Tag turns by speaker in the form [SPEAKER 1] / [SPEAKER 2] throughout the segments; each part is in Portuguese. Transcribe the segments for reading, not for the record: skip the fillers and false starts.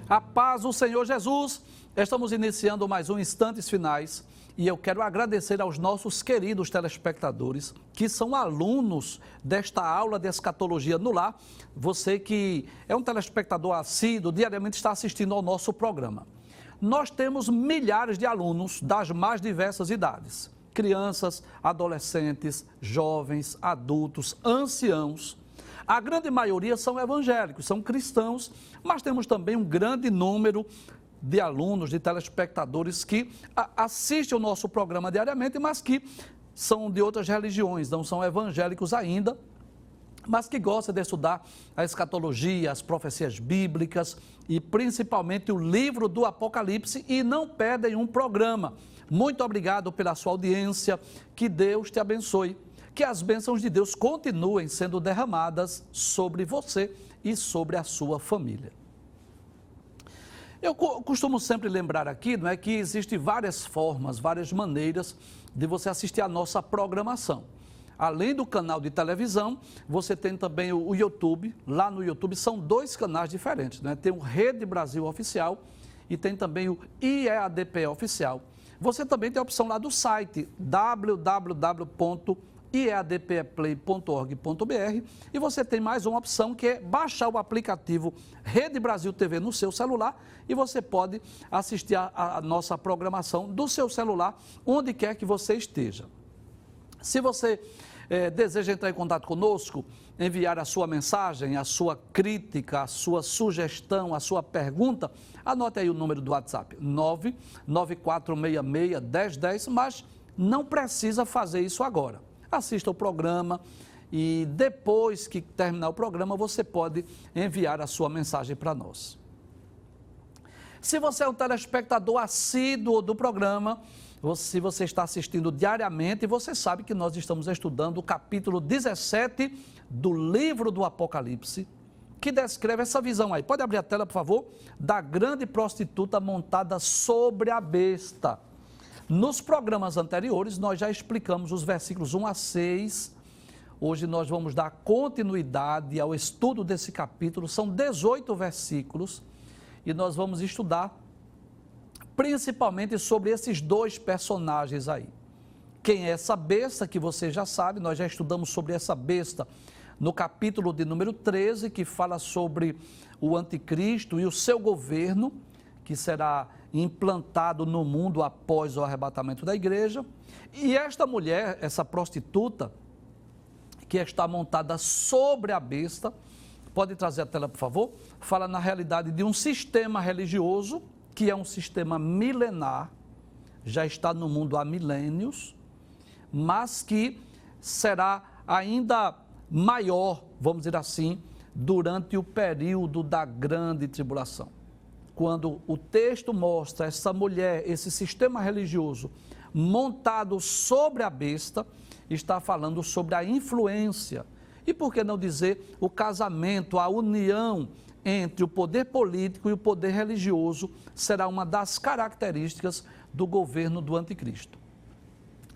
[SPEAKER 1] A paz do Senhor Jesus. Estamos iniciando mais um Instantes Finais e eu quero agradecer aos nossos queridos telespectadores que são alunos desta aula de escatologia no lar. Você que é um telespectador assíduo, diariamente está assistindo ao nosso programa. Nós temos milhares de alunos das mais diversas idades. Crianças, adolescentes, jovens, adultos, anciãos. A grande maioria são evangélicos, são cristãos, mas temos também um grande número de alunos, de telespectadores que assistem o nosso programa diariamente, mas que são de outras religiões, não são evangélicos ainda, mas que gostam de estudar a escatologia, as profecias bíblicas e principalmente o livro do Apocalipse e não perdem um programa. Muito obrigado pela sua audiência, que Deus te abençoe. Que as bênçãos de Deus continuem sendo derramadas sobre você e sobre a sua família. Eu costumo sempre lembrar aqui, não é, que existem várias formas, várias maneiras de você assistir a nossa programação. Além do canal de televisão, você tem também o YouTube. Lá no YouTube são dois canais diferentes, né? Tem o Rede Brasil Oficial e tem também o IEADP Oficial. Você também tem a opção lá do site www.iadpeplay.org.br e você tem mais uma opção que é baixar o aplicativo Rede Brasil TV no seu celular e você pode assistir a nossa programação do seu celular, onde quer que você esteja. Se você deseja entrar em contato conosco, enviar a sua mensagem, a sua crítica, a sua sugestão, a sua pergunta, anote aí o número do WhatsApp, 994661010, mas não precisa fazer isso agora. Assista o programa e depois que terminar o programa, você pode enviar a sua mensagem para nós. Se você é um telespectador assíduo do programa, se você está assistindo diariamente, você sabe que nós estamos estudando o capítulo 17 do livro do Apocalipse, que descreve essa visão aí. Pode abrir a tela, por favor? Da grande prostituta montada sobre a besta. Nos programas anteriores, nós já explicamos os versículos 1 a 6. Hoje nós vamos dar continuidade ao estudo desse capítulo. São 18 versículos e nós vamos estudar principalmente sobre esses dois personagens aí. Quem é essa besta, que você já sabe, nós já estudamos sobre essa besta no capítulo de número 13, que fala sobre o anticristo e o seu governo, que será implantado no mundo após o arrebatamento da igreja. E esta mulher, essa prostituta, que está montada sobre a besta, pode trazer a tela, por favor, fala na realidade de um sistema religioso, que é um sistema milenar, já está no mundo há milênios, mas que será ainda maior, vamos dizer assim, durante o período da grande tribulação. Quando o texto mostra essa mulher, esse sistema religioso montado sobre a besta, está falando sobre a influência e, por que não dizer, o casamento, a união entre o poder político e o poder religioso será uma das características do governo do anticristo.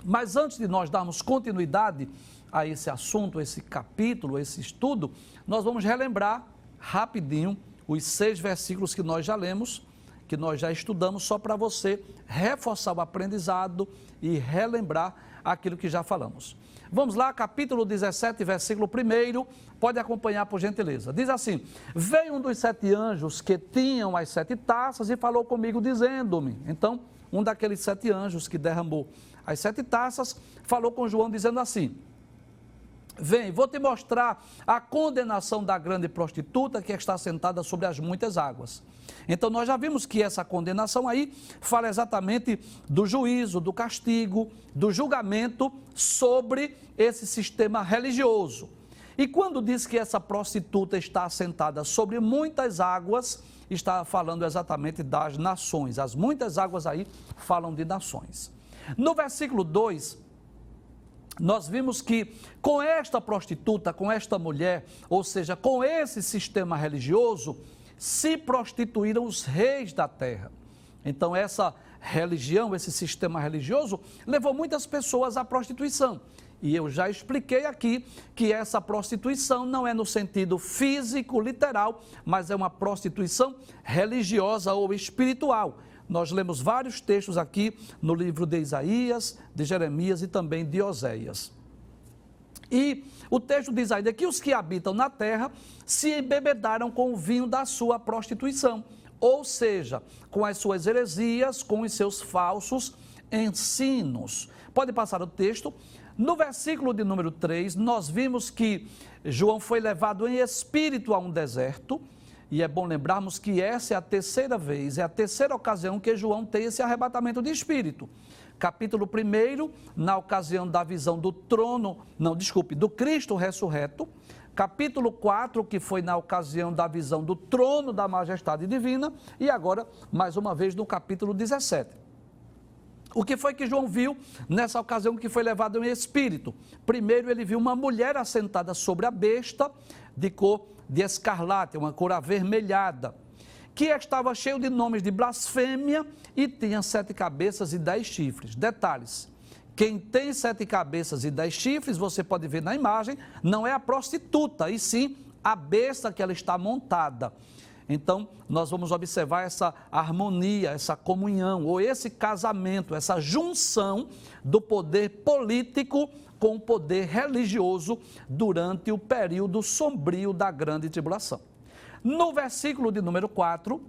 [SPEAKER 1] Mas antes de nós darmos continuidade a esse assunto, esse capítulo, esse estudo, nós vamos relembrar rapidinho os 6 versículos que nós já lemos, que nós já estudamos, só para você reforçar o aprendizado e relembrar aquilo que já falamos. Vamos lá, capítulo 17, versículo 1, pode acompanhar por gentileza. Diz assim: veio um dos 7 anjos que tinham as 7 taças e falou comigo dizendo-me. Então, um daqueles 7 anjos que derramou as 7 taças, falou com João dizendo assim: vem, vou te mostrar a condenação da grande prostituta que está sentada sobre as muitas águas. Então, nós já vimos que essa condenação aí fala exatamente do juízo, do castigo, do julgamento sobre esse sistema religioso. E quando diz que essa prostituta está assentada sobre muitas águas, está falando exatamente das nações. As muitas águas aí falam de nações. No versículo 2, nós vimos que com esta prostituta, com esta mulher, ou seja, com esse sistema religioso, se prostituíram os reis da terra. Então essa religião, esse sistema religioso, levou muitas pessoas à prostituição. E eu já expliquei aqui que essa prostituição não é no sentido físico, literal, mas é uma prostituição religiosa ou espiritual. Nós lemos vários textos aqui no livro de Isaías, de Jeremias e também de Oséias. E o texto diz ainda que os que habitam na terra se embebedaram com o vinho da sua prostituição, ou seja, com as suas heresias, com os seus falsos ensinos. Pode passar o texto. No versículo de número 3, nós vimos que João foi levado em espírito a um deserto, e é bom lembrarmos que essa é a terceira vez, é a terceira ocasião que João tem esse arrebatamento de espírito. Capítulo 1, na ocasião da visão do do Cristo ressurreto. Capítulo 4, que foi na ocasião da visão do trono da majestade divina. E agora, mais uma vez, no capítulo 17. O que foi que João viu nessa ocasião que foi levado em espírito? Primeiro, ele viu uma mulher assentada sobre a besta de cor de escarlate, uma cor avermelhada, que estava cheio de nomes de blasfêmia e tinha 7 cabeças e 10 chifres. Detalhes: quem tem 7 cabeças e 10 chifres, você pode ver na imagem, não é a prostituta, e sim a besta que ela está montada. Então, nós vamos observar essa harmonia, essa comunhão, ou esse casamento, essa junção do poder político com o poder religioso durante o período sombrio da grande tribulação. No versículo de número 4,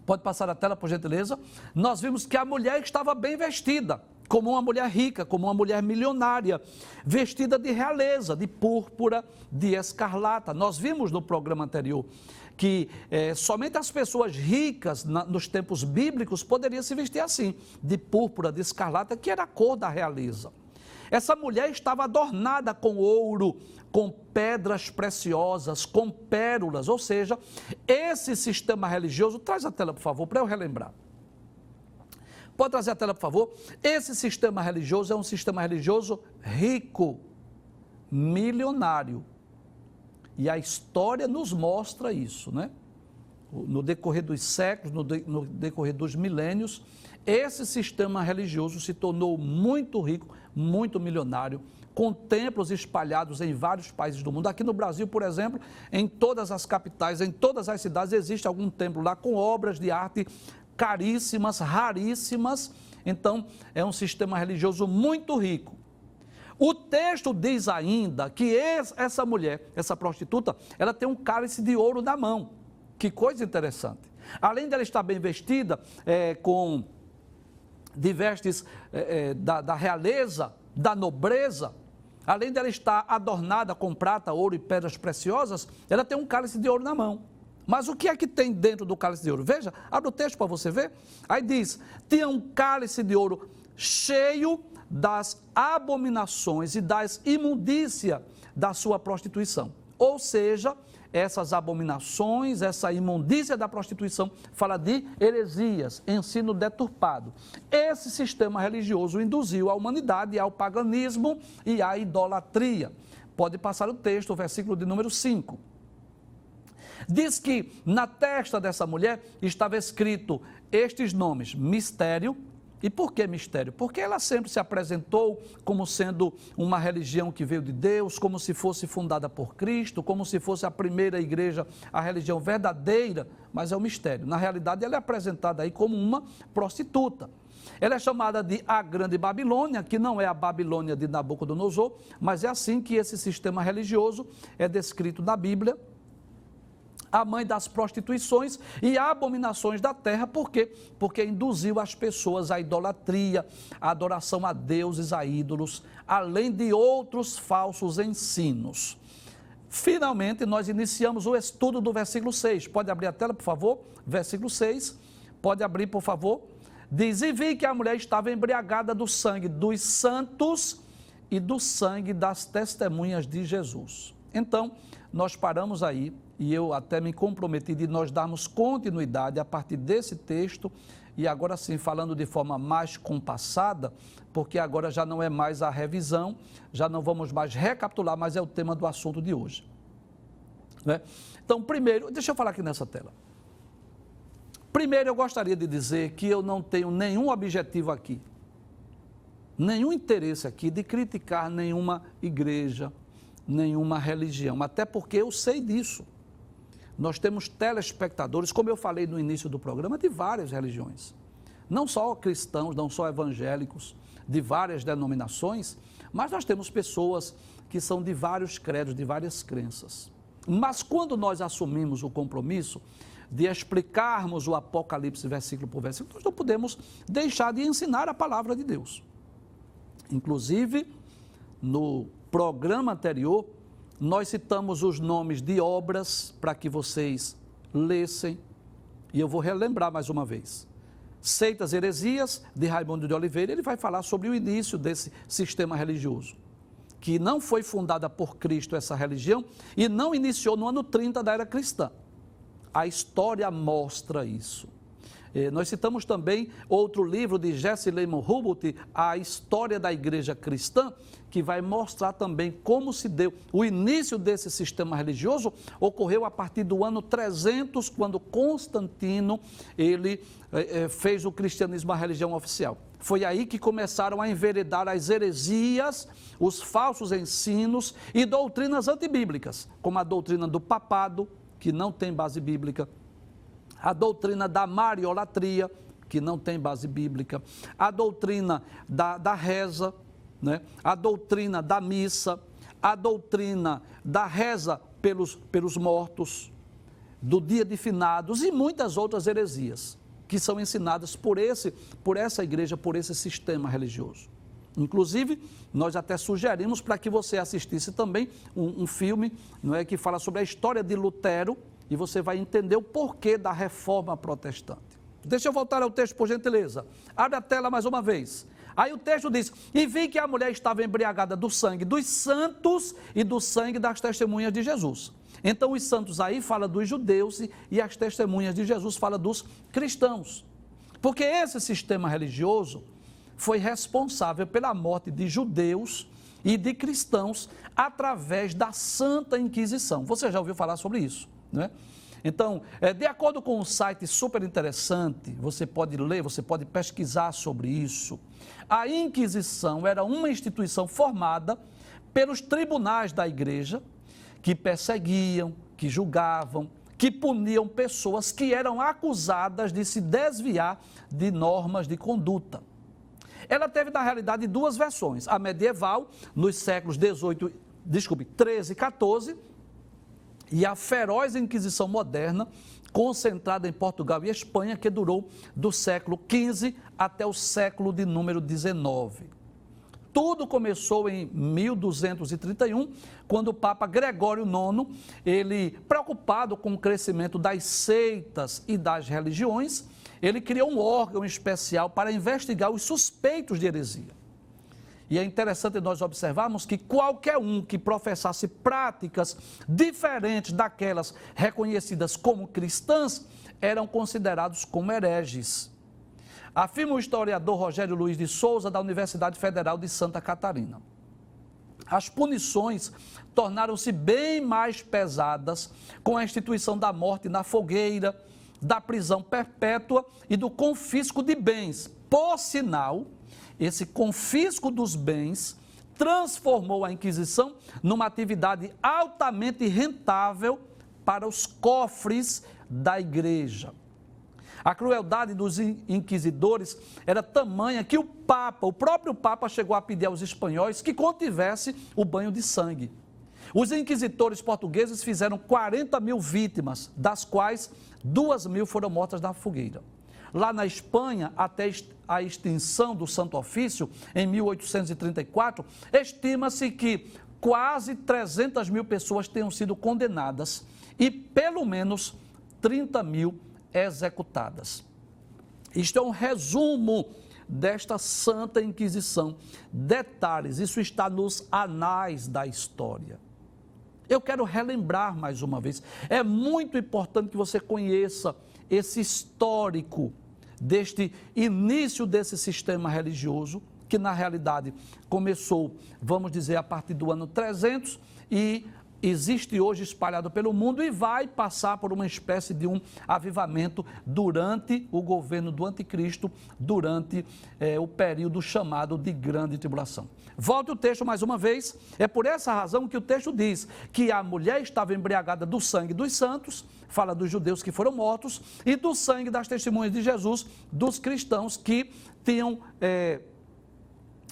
[SPEAKER 1] pode passar a tela, por gentileza, nós vimos que a mulher estava bem vestida, como uma mulher rica, como uma mulher milionária, vestida de realeza, de púrpura, de escarlata. Nós vimos no programa anterior que somente as pessoas ricas nos tempos bíblicos poderiam se vestir assim, de púrpura, de escarlata, que era a cor da realeza. Essa mulher estava adornada com ouro, com pedras preciosas, com pérolas, ou seja, esse sistema religioso, traz a tela por favor, para eu relembrar. Pode trazer a tela por favor? Esse sistema religioso é um sistema religioso rico, milionário. E a história nos mostra isso, né? No decorrer dos séculos, no decorrer dos milênios, esse sistema religioso se tornou muito rico, muito milionário, com templos espalhados em vários países do mundo. Aqui no Brasil, por exemplo, em todas as capitais, em todas as cidades, existe algum templo lá com obras de arte caríssimas, raríssimas. Então, é um sistema religioso muito rico. O texto diz ainda que essa mulher, essa prostituta, ela tem um cálice de ouro na mão. Que coisa interessante. Além dela estar bem vestida, de vestes da realeza, da nobreza, além dela estar adornada com prata, ouro e pedras preciosas, ela tem um cálice de ouro na mão. Mas o que é que tem dentro do cálice de ouro? Veja, abre o texto para você ver. Aí diz, tinha um cálice de ouro cheio das abominações e das imundícias da sua prostituição. Ou seja, essas abominações, essa imundícia da prostituição, fala de heresias, ensino deturpado. Esse sistema religioso induziu a humanidade ao paganismo e à idolatria. Pode passar o texto, o versículo de número 5. Diz que na testa dessa mulher estava escrito estes nomes: mistério. E por que mistério? Porque ela sempre se apresentou como sendo uma religião que veio de Deus, como se fosse fundada por Cristo, como se fosse a primeira igreja, a religião verdadeira, mas é um mistério. Na realidade, ela é apresentada aí como uma prostituta. Ela é chamada de a Grande Babilônia, que não é a Babilônia de Nabucodonosor, mas é assim que esse sistema religioso é descrito na Bíblia. A mãe das prostituições e abominações da terra. Por quê? Porque induziu as pessoas à idolatria, à adoração a deuses, a ídolos, além de outros falsos ensinos. Finalmente, nós iniciamos o estudo do versículo 6. Pode abrir a tela, por favor? Versículo 6. Pode abrir, por favor. Diz, e vi que a mulher estava embriagada do sangue dos santos e do sangue das testemunhas de Jesus. Então, nós paramos aí, e eu até me comprometi de nós darmos continuidade a partir desse texto, e agora sim, falando de forma mais compassada, porque agora já não é mais a revisão, já não vamos mais recapitular, mas é o tema do assunto de hoje. Né? Então, primeiro, deixa eu falar aqui nessa tela. Primeiro, eu gostaria de dizer que eu não tenho nenhum objetivo aqui. nenhum interesse aqui de criticar nenhuma igreja, nenhuma religião, até porque eu sei disso. Nós temos telespectadores, como eu falei no início do programa, de várias religiões. Não só cristãos, não só evangélicos, de várias denominações, mas nós temos pessoas que são de vários credos, de várias crenças. Mas quando nós assumimos o compromisso de explicarmos o Apocalipse versículo por versículo, nós não podemos deixar de ensinar a palavra de Deus. Inclusive, no programa anterior, nós citamos os nomes de obras para que vocês lessem, e eu vou relembrar mais uma vez. Seitas Heresias, de Raimundo de Oliveira, ele vai falar sobre o início desse sistema religioso, que não foi fundada por Cristo essa religião e não iniciou no ano 30 da era cristã. A história mostra isso. Nós citamos também outro livro de Jesse Lehman Hubert, A História da Igreja Cristã, que vai mostrar também como se deu. O início desse sistema religioso ocorreu a partir do ano 300, quando Constantino ele fez o cristianismo a religião oficial. Foi aí que começaram a enveredar as heresias, os falsos ensinos e doutrinas antibíblicas, como a doutrina do papado, que não tem base bíblica, a doutrina da mariolatria, que não tem base bíblica, a doutrina da reza, né? A doutrina da missa, a doutrina da reza pelos mortos, do dia de finados e muitas outras heresias que são ensinadas por essa igreja, por esse sistema religioso. Inclusive, nós até sugerimos para que você assistisse também um filme, não é, que fala sobre a história de Lutero, e você vai entender o porquê da reforma protestante. Deixa eu voltar ao texto, por gentileza. Abre a tela mais uma vez. Aí o texto diz: e vi que a mulher estava embriagada do sangue dos santos e do sangue das testemunhas de Jesus. Então os santos aí fala dos judeus e as testemunhas de Jesus fala dos cristãos. Porque esse sistema religioso foi responsável pela morte de judeus e de cristãos através da Santa Inquisição. Você já ouviu falar sobre isso, né? Então, de acordo com um site super interessante, você pode ler, você pode pesquisar sobre isso. A Inquisição era uma instituição formada pelos tribunais da igreja que perseguiam, que julgavam, que puniam pessoas que eram acusadas de se desviar de normas de conduta. Ela teve, na realidade, duas versões. A medieval, nos séculos 13 e 14, e a feroz Inquisição moderna, concentrada em Portugal e Espanha, que durou do século XV até o século de número 19. Tudo começou em 1231, quando o Papa Gregório IX, ele, preocupado com o crescimento das seitas e das religiões, ele criou um órgão especial para investigar os suspeitos de heresia. E é interessante nós observarmos que qualquer um que professasse práticas diferentes daquelas reconhecidas como cristãs eram considerados como hereges. Afirma o historiador Rogério Luiz de Souza, da Universidade Federal de Santa Catarina. As punições tornaram-se bem mais pesadas com a instituição da morte na fogueira, da prisão perpétua e do confisco de bens. Por sinal, esse confisco dos bens transformou a Inquisição numa atividade altamente rentável para os cofres da igreja. A crueldade dos inquisidores era tamanha que o próprio Papa chegou a pedir aos espanhóis que contivesse o banho de sangue. Os inquisitores portugueses fizeram 40 mil vítimas, das quais 2.000 foram mortas na fogueira. Lá na Espanha, até a extinção do Santo Ofício, em 1834, estima-se que quase 300 mil pessoas tenham sido condenadas e pelo menos 30 mil executadas. Isto é um resumo desta Santa Inquisição. Detalhes, isso está nos anais da história. Eu quero relembrar mais uma vez, é muito importante que você conheça esse histórico deste início desse sistema religioso, que na realidade começou, vamos dizer, a partir do ano 300 e existe hoje espalhado pelo mundo e vai passar por uma espécie de um avivamento durante o governo do anticristo, durante o período chamado de grande tribulação. Volte o texto mais uma vez, é por essa razão que o texto diz que a mulher estava embriagada do sangue dos santos, fala dos judeus que foram mortos, e do sangue das testemunhas de Jesus, dos cristãos que tinham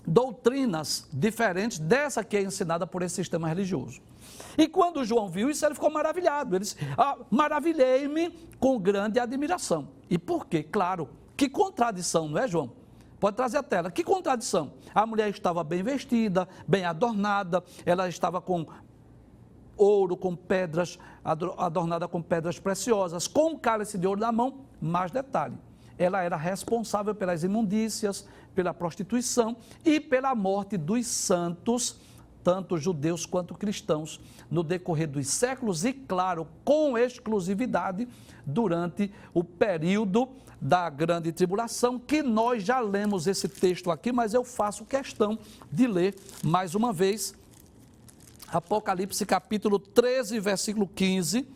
[SPEAKER 1] doutrinas diferentes dessa que é ensinada por esse sistema religioso. E quando João viu isso, ele ficou maravilhado. Ele disse, maravilhei-me com grande admiração. E por quê? Claro, que contradição, não é, João? Pode trazer a tela. Que contradição? A mulher estava bem vestida, bem adornada, ela estava com ouro, com pedras, adornada com pedras preciosas, com um cálice de ouro na mão. Mais detalhe, ela era responsável pelas imundícias, pela prostituição e pela morte dos santos, tanto judeus quanto cristãos, no decorrer dos séculos e, claro, com exclusividade durante o período da grande tribulação, que nós já lemos esse texto aqui, mas eu faço questão de ler mais uma vez. Apocalipse capítulo 13, versículo 15,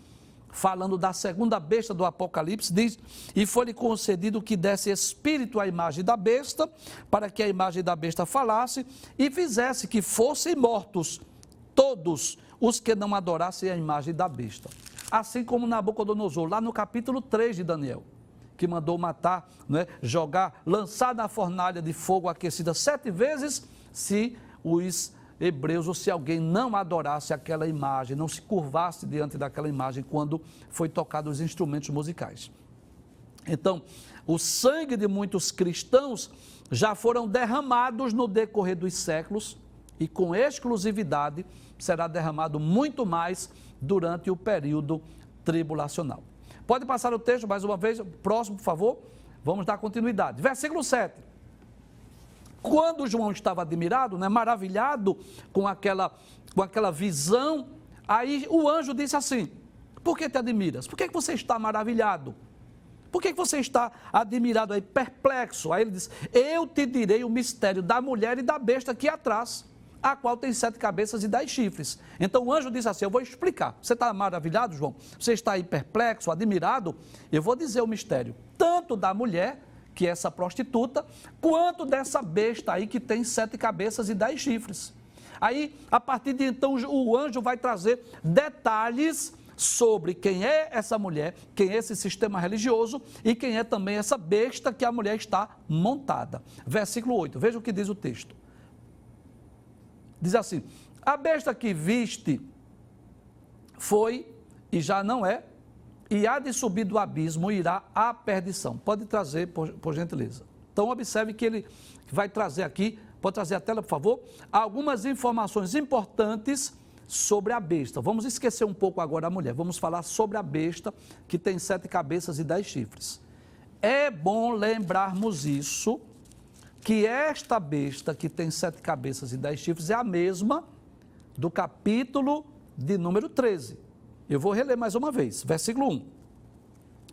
[SPEAKER 1] falando da segunda besta do Apocalipse, diz, e foi-lhe concedido que desse espírito à imagem da besta, para que a imagem da besta falasse e fizesse que fossem mortos todos os que não adorassem a imagem da besta. Assim como Nabucodonosor, lá no capítulo 3 de Daniel, que mandou matar, jogar, lançar na fornalha de fogo aquecida 7 vezes, se os hebreus, ou se alguém não adorasse aquela imagem, não se curvasse diante daquela imagem quando foi tocado os instrumentos musicais. Então, o sangue de muitos cristãos já foram derramados no decorrer dos séculos e com exclusividade será derramado muito mais durante o período tribulacional. Pode passar o texto mais uma vez, próximo, por favor. Vamos dar continuidade. Versículo 7. Quando João estava admirado, maravilhado com aquela visão, aí o anjo disse assim, por que te admiras? Por que você está maravilhado? Por que você está admirado aí, perplexo? Aí ele diz, eu te direi o mistério da mulher e da besta aqui atrás, a qual tem 7 cabeças e 10 chifres. Então o anjo disse assim, eu vou explicar. Você está maravilhado, João? Você está aí perplexo, admirado? Eu vou dizer o mistério, tanto da mulher, que é essa prostituta, quanto dessa besta aí que tem 7 cabeças e 10 chifres. Aí, a partir de então, o anjo vai trazer detalhes sobre quem é essa mulher, quem é esse sistema religioso e quem é também essa besta que a mulher está montada. Versículo 8, veja o que diz o texto. Diz assim, a besta que viste foi e já não é, e há de subir do abismo e irá à perdição. Pode trazer, por gentileza. Então, observe que ele vai trazer aqui, pode trazer a tela, por favor, algumas informações importantes sobre a besta. Vamos esquecer um pouco agora a mulher, vamos falar sobre a besta que tem 7 cabeças e 10 chifres. É bom lembrarmos isso, que esta besta que tem 7 cabeças e 10 chifres é a mesma do capítulo de número 13. Eu vou reler mais uma vez, versículo 1.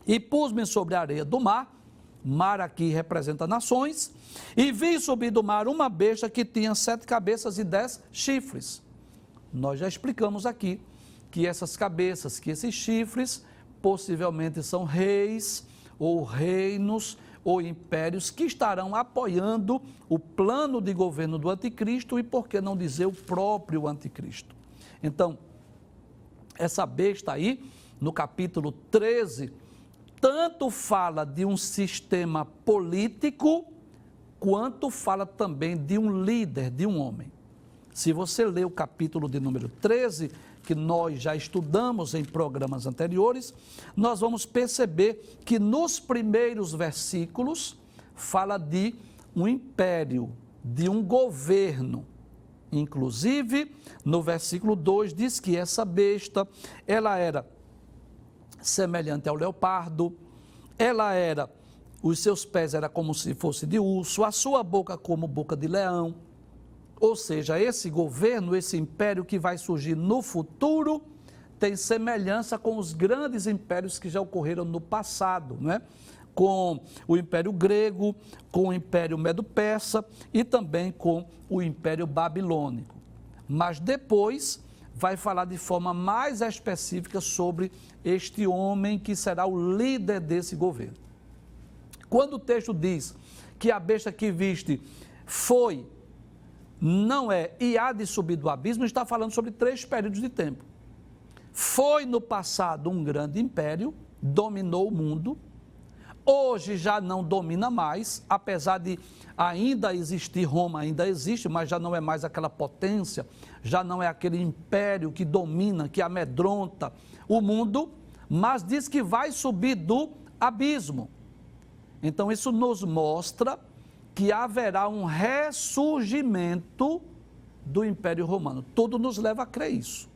[SPEAKER 1] E pus-me sobre a areia do mar, mar aqui representa nações, e vi subir do mar uma besta que tinha 7 cabeças e 10 chifres. Nós já explicamos aqui que essas cabeças, que esses chifres, possivelmente são reis ou reinos ou impérios que estarão apoiando o plano de governo do anticristo e, por que não dizer, o próprio anticristo. Então, essa besta aí, no capítulo 13, tanto fala de um sistema político, quanto fala também de um líder, de um homem. Se você ler o capítulo de número 13, que nós já estudamos em programas anteriores, nós vamos perceber que nos primeiros versículos fala de um império, de um governo. Inclusive, no versículo 2 diz que essa besta, ela era semelhante ao leopardo, os seus pés eram como se fosse de urso, a sua boca como boca de leão. Ou seja, esse governo, esse império que vai surgir no futuro, tem semelhança com os grandes impérios que já ocorreram no passado, não é? Com o Império Grego, com o Império Medo-Persa e também com o Império Babilônico. Mas depois vai falar de forma mais específica sobre este homem que será o líder desse governo. Quando o texto diz que a besta que viste foi, não é e há de subir do abismo, está falando sobre 3 períodos de tempo. Foi no passado um grande império, dominou o mundo. Hoje já não domina mais, apesar de ainda existir, Roma ainda existe, mas já não é mais aquela potência, já não é aquele império que domina, que amedronta o mundo, mas diz que vai subir do abismo. Então isso nos mostra que haverá um ressurgimento do Império Romano. Tudo nos leva a crer isso.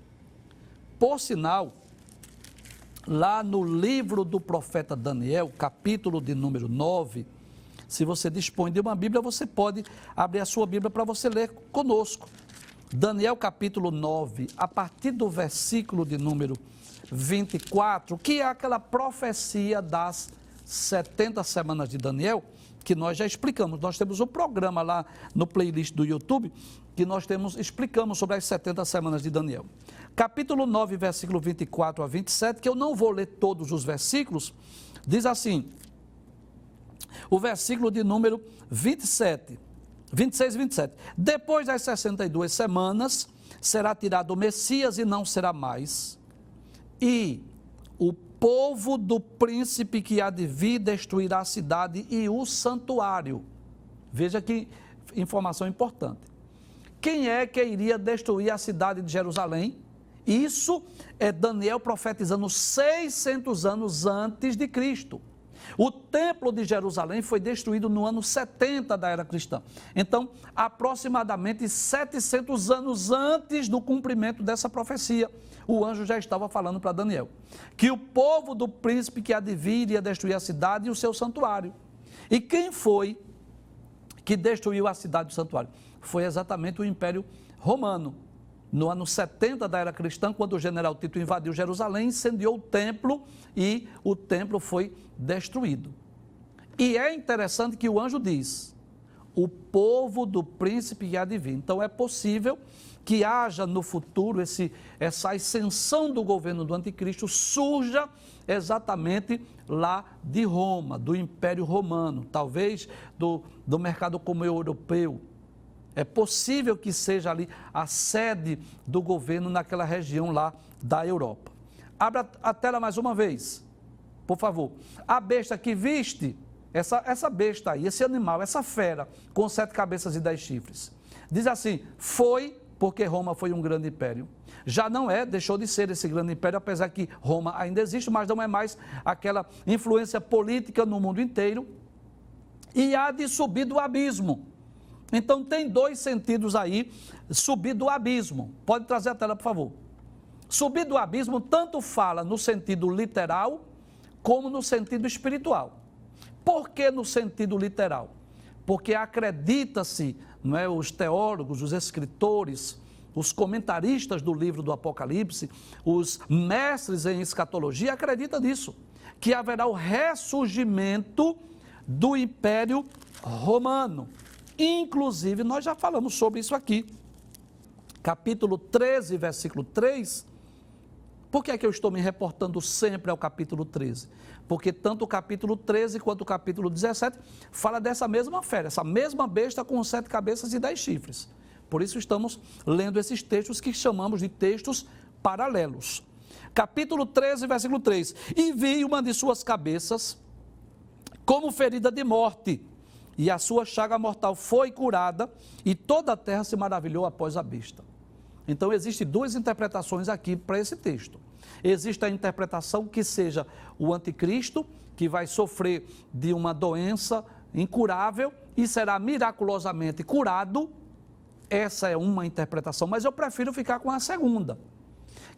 [SPEAKER 1] Por sinal, lá no livro do profeta Daniel, capítulo de número 9, se você dispõe de uma Bíblia, você pode abrir a sua Bíblia para você ler conosco. Daniel capítulo 9, a partir do versículo de número 24, que é aquela profecia das 70 semanas de Daniel, que nós já explicamos. Nós temos um programa lá no playlist do YouTube, que nós explicamos sobre as 70 semanas de Daniel. Capítulo 9, versículo 24 a 27, que eu não vou ler todos os versículos, diz assim, o versículo de número 26 e 27. Depois das 62 semanas, será tirado o Messias e não será mais. E o povo do príncipe que há de vir destruirá a cidade e o santuário. Veja que informação importante. Quem é que iria destruir a cidade de Jerusalém? Isso é Daniel profetizando 600 anos antes de Cristo. O templo de Jerusalém foi destruído no ano 70 da era cristã. Então, aproximadamente 700 anos antes do cumprimento dessa profecia, o anjo já estava falando para Daniel que o povo do príncipe que há de vir iria destruir a cidade e o seu santuário. E quem foi que destruiu a cidade e o santuário? Foi exatamente o Império Romano. No ano 70 da era cristã, quando o general Tito invadiu Jerusalém, incendiou o templo e o templo foi destruído. E é interessante que o anjo diz, o povo do príncipe que há de vir. Então é possível que haja no futuro essa ascensão do governo do anticristo surja exatamente lá de Roma, do Império Romano, talvez do mercado comum europeu. É possível que seja ali a sede do governo naquela região lá da Europa. Abra a tela mais uma vez, por favor. A besta que viste, essa besta aí, esse animal, essa fera, com 7 cabeças e 10 chifres. Diz assim, foi porque Roma foi um grande império. Já não é, deixou de ser esse grande império, apesar que Roma ainda existe, mas não é mais aquela influência política no mundo inteiro. E há de subir do abismo. Então, tem 2 sentidos aí, subir do abismo. Pode trazer a tela, por favor. Subir do abismo tanto fala no sentido literal, como no sentido espiritual. Por que no sentido literal? Porque acredita-se, não é, os teólogos, os escritores, os comentaristas do livro do Apocalipse, os mestres em escatologia, acreditam nisso, que haverá o ressurgimento do Império Romano. Inclusive, nós já falamos sobre isso aqui. Capítulo 13, versículo 3. Por que é que eu estou me reportando sempre ao capítulo 13? Porque tanto o capítulo 13 quanto o capítulo 17 fala dessa mesma fera, essa mesma besta com 7 cabeças e 10 chifres. Por isso estamos lendo esses textos que chamamos de textos paralelos. Capítulo 13, versículo 3. E vi uma de suas cabeças como ferida de morte, e a sua chaga mortal foi curada, e toda a terra se maravilhou após a besta. Então, existem 2 interpretações aqui para esse texto. Existe a interpretação que seja o anticristo, que vai sofrer de uma doença incurável e será miraculosamente curado. Essa é uma interpretação, mas eu prefiro ficar com a segunda,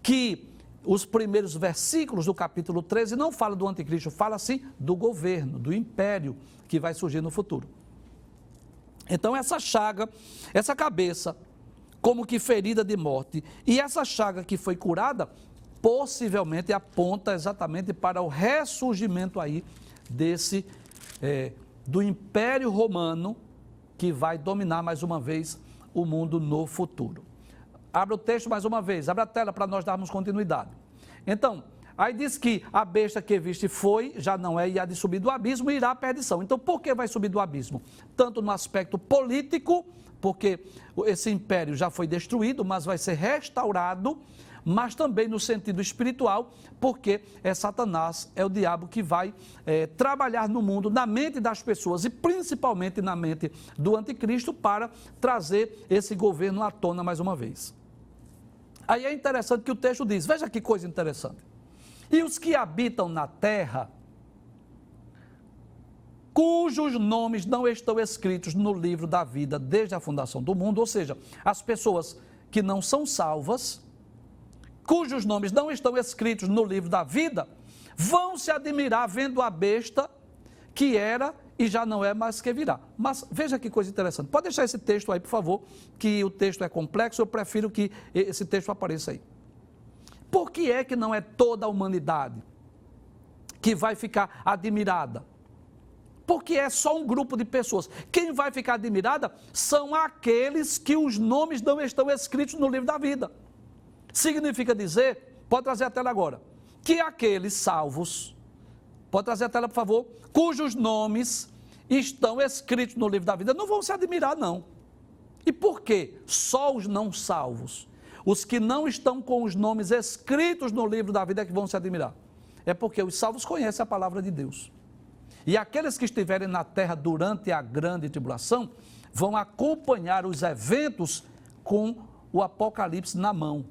[SPEAKER 1] que os primeiros versículos do capítulo 13 não falam do anticristo, fala sim do governo, do império que vai surgir no futuro. Então essa chaga, essa cabeça, como que ferida de morte, e essa chaga que foi curada, possivelmente aponta exatamente para o ressurgimento aí do Império Romano, que vai dominar mais uma vez o mundo no futuro. Abra o texto mais uma vez, abra a tela para nós darmos continuidade. Então, aí diz que a besta que viste foi, já não é, e há de subir do abismo e irá à perdição. Então, por que vai subir do abismo? Tanto no aspecto político, porque esse império já foi destruído, mas vai ser restaurado, mas também no sentido espiritual, porque é Satanás, é o diabo que vai trabalhar no mundo, na mente das pessoas e principalmente na mente do anticristo para trazer esse governo à tona mais uma vez. Aí é interessante que o texto diz, veja que coisa interessante. E os que habitam na terra, cujos nomes não estão escritos no livro da vida desde a fundação do mundo, ou seja, as pessoas que não são salvas, cujos nomes não estão escritos no livro da vida, vão se admirar vendo a besta que era e já não é mais que virá. Mas veja que coisa interessante. Pode deixar esse texto aí, por favor, que o texto é complexo, eu prefiro que esse texto apareça aí. Por que é que não é toda a humanidade que vai ficar admirada? Porque é só um grupo de pessoas. Quem vai ficar admirada são aqueles que os nomes não estão escritos no livro da vida. Significa dizer, pode trazer a tela agora, que aqueles salvos, pode trazer a tela por favor, cujos nomes estão escritos no livro da vida, não vão se admirar não. E por quê? Só os não salvos, os que não estão com os nomes escritos no livro da vida é que vão se admirar. É porque os salvos conhecem a palavra de Deus. E aqueles que estiverem na terra durante a grande tribulação, vão acompanhar os eventos com o Apocalipse na mão.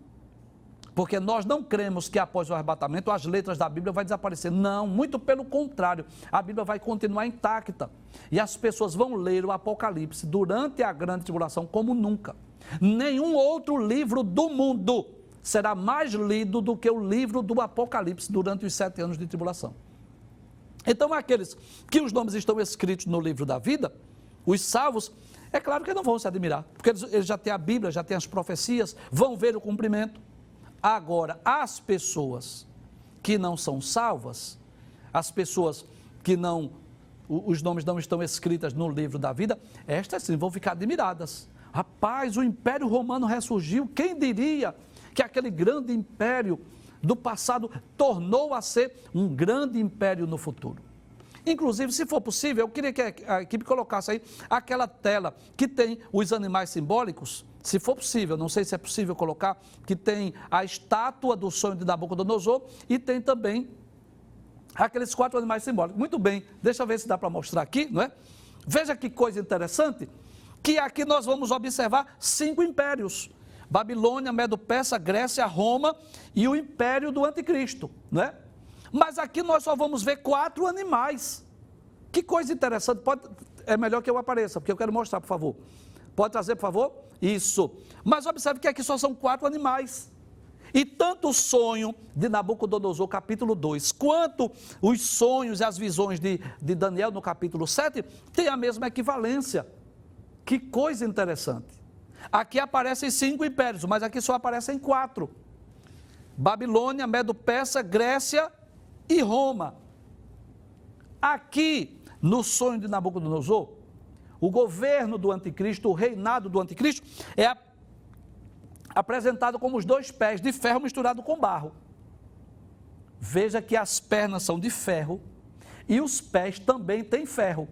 [SPEAKER 1] Porque nós não cremos que após o arrebatamento as letras da Bíblia vão desaparecer. Não, muito pelo contrário, a Bíblia vai continuar intacta. E as pessoas vão ler o Apocalipse durante a grande tribulação como nunca. Nenhum outro livro do mundo será mais lido do que o livro do Apocalipse durante os 7 anos de tribulação. Então aqueles que os nomes estão escritos no livro da vida, os salvos, é claro que não vão se admirar. Porque eles já têm a Bíblia, já têm as profecias, vão ver o cumprimento. Agora, as pessoas que não são salvas, as pessoas que não, os nomes não estão escritas no livro da vida, estas sim vão ficar admiradas. Rapaz, o Império Romano ressurgiu, quem diria que aquele grande império do passado tornou a ser um grande império no futuro? Inclusive, se for possível, eu queria que a equipe colocasse aí aquela tela que tem os animais simbólicos, se for possível, não sei se é possível colocar, que tem a estátua do sonho de Nabucodonosor e tem também aqueles 4 animais simbólicos. Muito bem, deixa eu ver se dá para mostrar aqui, não é? Veja que coisa interessante, que aqui nós vamos observar 5 impérios. Babilônia, Medo-Persa, Grécia, Roma e o império do anticristo, não é? Mas aqui nós só vamos ver 4 animais. Que coisa interessante, é melhor que eu apareça, porque eu quero mostrar, por favor. Pode trazer, por favor? Isso. Mas observe que aqui só são 4 animais. E tanto o sonho de Nabucodonosor, capítulo 2, quanto os sonhos e as visões de Daniel, no capítulo 7, têm a mesma equivalência. Que coisa interessante. Aqui aparecem 5 impérios, mas aqui só aparecem 4. Babilônia, Medo-Persa, Grécia e Roma. Aqui, no sonho de Nabucodonosor, o governo do anticristo, o reinado do anticristo, é apresentado como os 2 pés de ferro misturado com barro. Veja que as pernas são de ferro e os pés também têm ferro.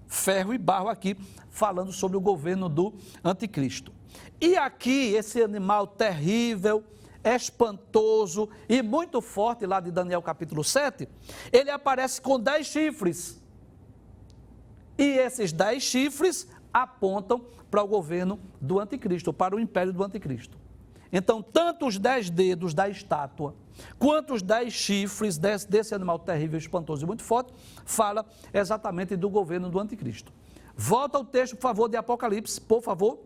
[SPEAKER 1] Ferro e barro aqui, falando sobre o governo do anticristo. E aqui, esse animal terrível, espantoso e muito forte, lá de Daniel capítulo 7, ele aparece com 10 chifres. E esses 10 chifres apontam para o governo do anticristo, para o império do anticristo. Então, tanto os 10 dedos da estátua, quanto os 10 chifres desse animal terrível, espantoso e muito forte, fala exatamente do governo do anticristo. Volta ao texto, por favor, de Apocalipse, por favor.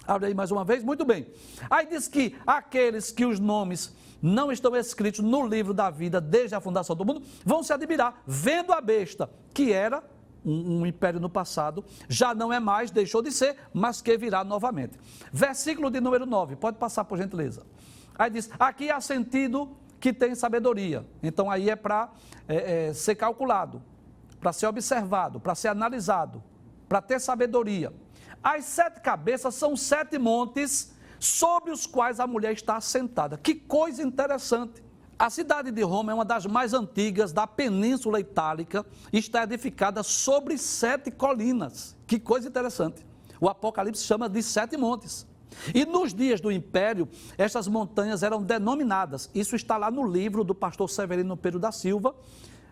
[SPEAKER 1] Abre aí mais uma vez, muito bem. Aí diz que aqueles que os nomes não estão escritos no livro da vida desde a fundação do mundo, vão se admirar, vendo a besta, que era um império no passado, já não é mais, deixou de ser, mas que virá novamente. Versículo de número 9, pode passar por gentileza. Aí diz, aqui há sentido que tem sabedoria. Então aí é para ser calculado, para ser observado, para ser analisado, para ter sabedoria. As 7 cabeças são 7 montes sobre os quais a mulher está assentada. Que coisa interessante. A cidade de Roma é uma das mais antigas da Península Itálica e está edificada sobre 7 colinas. Que coisa interessante. O Apocalipse chama de 7 montes. E nos dias do Império, estas montanhas eram denominadas. Isso está lá no livro do pastor Severino Pedro da Silva,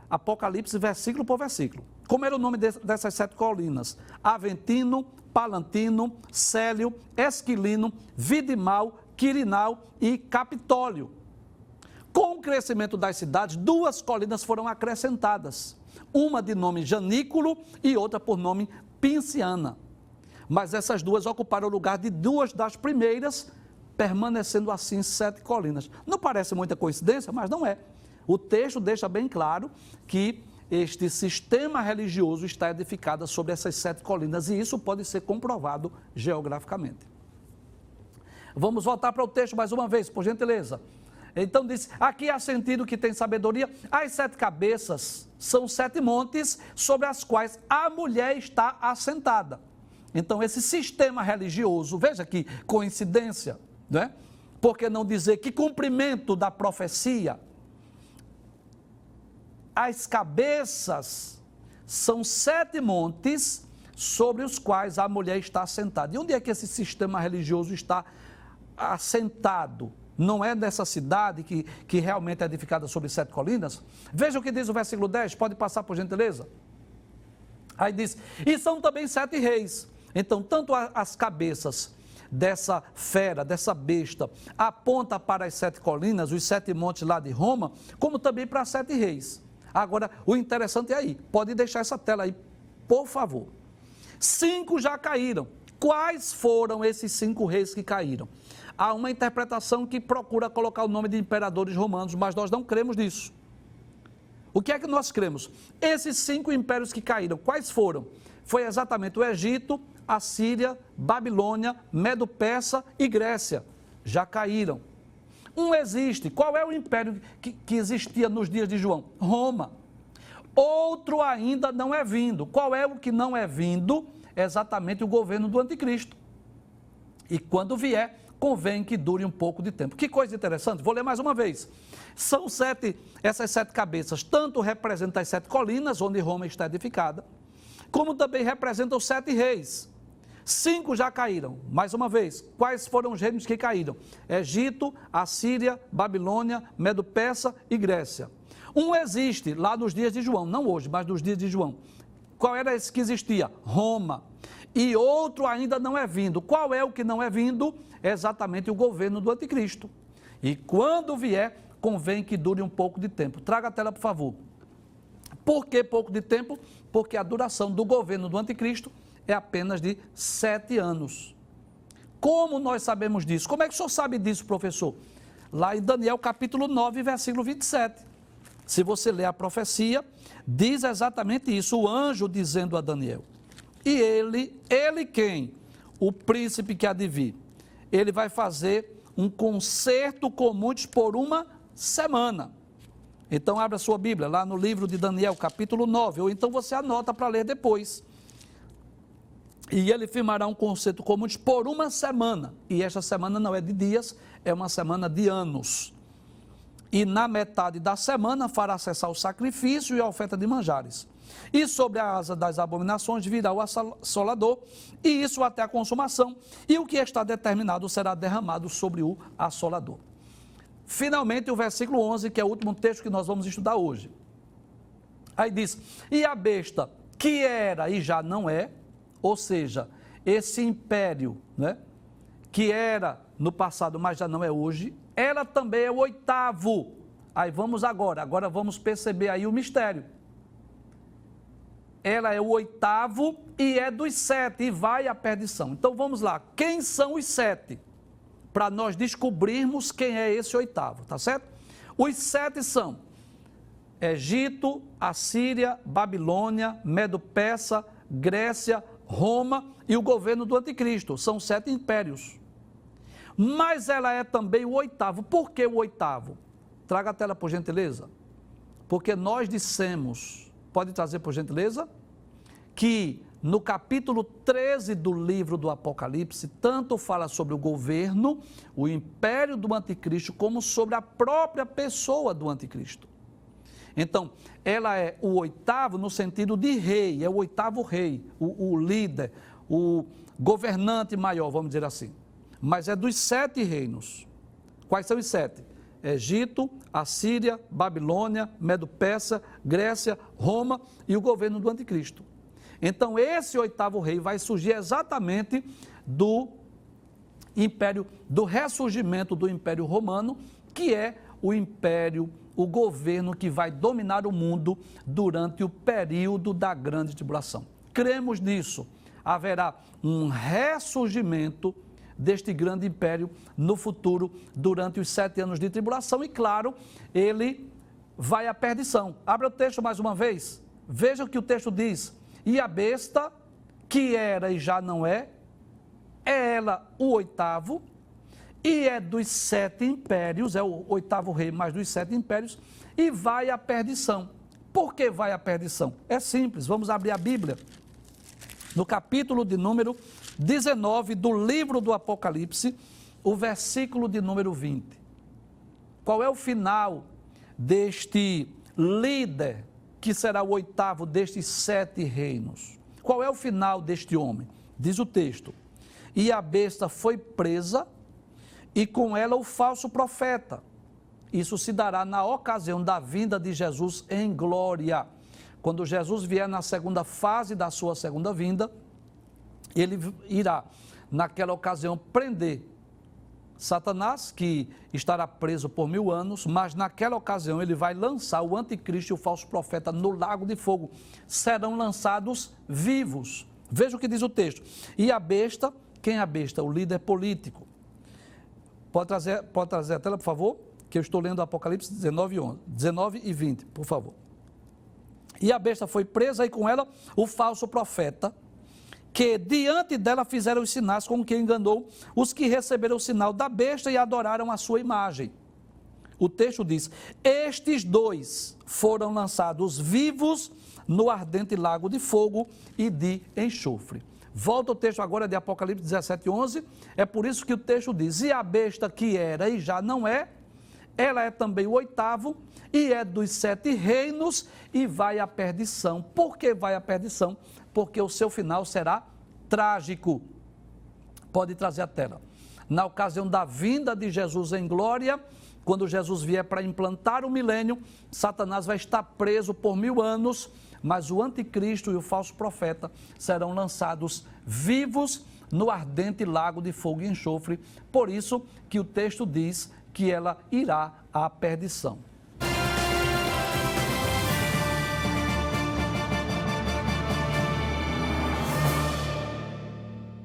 [SPEAKER 1] Apocalipse, versículo por versículo. Como era o nome dessas 7 colinas? Aventino, Palantino, Célio, Esquilino, Vidimal, Quirinal e Capitólio. Com o crescimento das cidades, 2 colinas foram acrescentadas. Uma de nome Janículo e outra por nome Pinciana. Mas essas 2 ocuparam o lugar de 2 das primeiras, permanecendo assim 7 colinas. Não parece muita coincidência, mas não é. O texto deixa bem claro que este sistema religioso está edificado sobre essas 7 colinas e isso pode ser comprovado geograficamente. Vamos voltar para o texto mais uma vez, por gentileza. Então diz, aqui há sentido que tem sabedoria, as 7 cabeças são 7 montes sobre as quais a mulher está assentada. Então esse sistema religioso, veja que coincidência, não é? Por que não dizer que cumprimento da profecia? As cabeças são 7 montes sobre os quais a mulher está assentada. E onde é que esse sistema religioso está assentado? Não é nessa cidade que realmente é edificada sobre 7 colinas? Veja o que diz o versículo 10, pode passar por gentileza. Aí diz, e são também 7 reis. Então, tanto as cabeças dessa fera, dessa besta, aponta para as 7 colinas, os 7 montes lá de Roma, como também para 7 reis. Agora, o interessante é aí, pode deixar essa tela aí, por favor. 5 já caíram. Quais foram esses 5 reis que caíram? Há uma interpretação que procura colocar o nome de imperadores romanos, mas nós não cremos nisso. O que é que nós cremos? Esses 5 impérios que caíram, quais foram? Foi exatamente o Egito, a Síria, Babilônia, Medo-Persa e Grécia. Já caíram. Um existe. Qual é o império que existia nos dias de João? Roma. Outro ainda não é vindo. Qual é o que não é vindo? É exatamente o governo do anticristo. E quando vier, convém que dure um pouco de tempo. Que coisa interessante, vou ler mais uma vez. São 7, essas 7 cabeças, tanto representam as 7 colinas, onde Roma está edificada, como também representam os 7 reis. 5 já caíram, mais uma vez, quais foram os reinos que caíram? Egito, Assíria, Babilônia, Medo-Persa e Grécia. Um existe lá nos dias de João, não hoje, mas nos dias de João. Qual era esse que existia? Roma. E outro ainda não é vindo. Qual é o que não é vindo? É exatamente o governo do anticristo. E quando vier, convém que dure um pouco de tempo. Traga a tela, por favor. Por que pouco de tempo? Porque a duração do governo do anticristo é apenas de 7 anos. Como nós sabemos disso? Como é que o senhor sabe disso, professor? Lá em Daniel capítulo 9, versículo 27. Se você ler a profecia, diz exatamente isso, o anjo dizendo a Daniel. E ele quem? O príncipe que há de vir. Ele vai fazer um concerto com muitos por uma semana. Então abra sua Bíblia lá no livro de Daniel capítulo 9, ou então você anota para ler depois. E ele firmará um concerto com muitos por uma semana. E esta semana não é de dias, é uma semana de anos. E na metade da semana fará cessar o sacrifício e a oferta de manjares. E sobre a asa das abominações virá o assolador, e isso até a consumação. E o que está determinado será derramado sobre o assolador. Finalmente, o versículo 11, que é o último texto que nós vamos estudar hoje. Aí diz, e a besta que era e já não é, ou seja, esse império, né, que era no passado, mas já não é hoje, ela também é o 8º. Aí vamos agora vamos perceber aí o mistério. Ela é o 8º e é dos 7 e vai à perdição. Então vamos lá, quem são os 7? Para nós descobrirmos quem é esse 8º, tá certo? Os 7 são Egito, Assíria, Babilônia, Medo-Persa, Grécia, Roma e o governo do anticristo. São 7 impérios. Mas ela é também o 8º. Por que o 8º? Traga a tela, por gentileza. Porque nós dissemos, pode trazer por gentileza, que no capítulo 13 do livro do Apocalipse, tanto fala sobre o governo, o império do anticristo, como sobre a própria pessoa do anticristo. Então, ela é o oitavo no sentido de rei, é o oitavo rei, o líder, o governante maior, vamos dizer assim. Mas é dos 7 reinos. Quais são os 7? Egito, Assíria, Babilônia, Medo-Persa, Grécia, Roma e o governo do anticristo. Então, esse oitavo rei vai surgir exatamente do império, do ressurgimento do Império Romano, que é o império, o governo que vai dominar o mundo durante o período da grande tribulação. Cremos nisso. Haverá um ressurgimento deste grande império no futuro, durante os 7 anos de tribulação, e claro, ele vai à perdição. Abra o texto mais uma vez, veja o que o texto diz. E a besta, que era e já não é ela o oitavo, e é dos 7 impérios, é o oitavo rei mais dos 7 impérios, e vai à perdição. Por que vai à perdição? É simples, vamos abrir a Bíblia. No capítulo de número 19 do livro do Apocalipse, o versículo de número 20. Qual é o final deste líder, que será o oitavo destes 7 reinos? Qual é o final deste homem? Diz o texto: e a besta foi presa, e com ela o falso profeta. Isso se dará na ocasião da vinda de Jesus em glória. Quando Jesus vier na segunda fase da sua segunda vinda, ele irá, naquela ocasião, prender Satanás, que estará preso por 1000 anos, mas naquela ocasião ele vai lançar o anticristo e o falso profeta no lago de fogo. Serão lançados vivos. Veja o que diz o texto. E a besta, quem é a besta? O líder político. Pode trazer a tela, por favor? Que eu estou lendo Apocalipse 19 e 20, por favor. E a besta foi presa, e com ela o falso profeta, que diante dela fizeram os sinais com que enganou os que receberam o sinal da besta e adoraram a sua imagem. O texto diz: estes 2 foram lançados vivos no ardente lago de fogo e de enxofre. Volta o texto agora de Apocalipse 17:11, é por isso que o texto diz: e a besta que era e já não é, ela é também o oitavo, e é dos 7 reinos, e vai à perdição. Por que vai à perdição? Porque o seu final será trágico. Pode trazer a tela. Na ocasião da vinda de Jesus em glória, quando Jesus vier para implantar o milênio, Satanás vai estar preso por 1000 anos, mas o anticristo e o falso profeta serão lançados vivos no ardente lago de fogo e enxofre. Por isso que o texto diz que ela irá à perdição.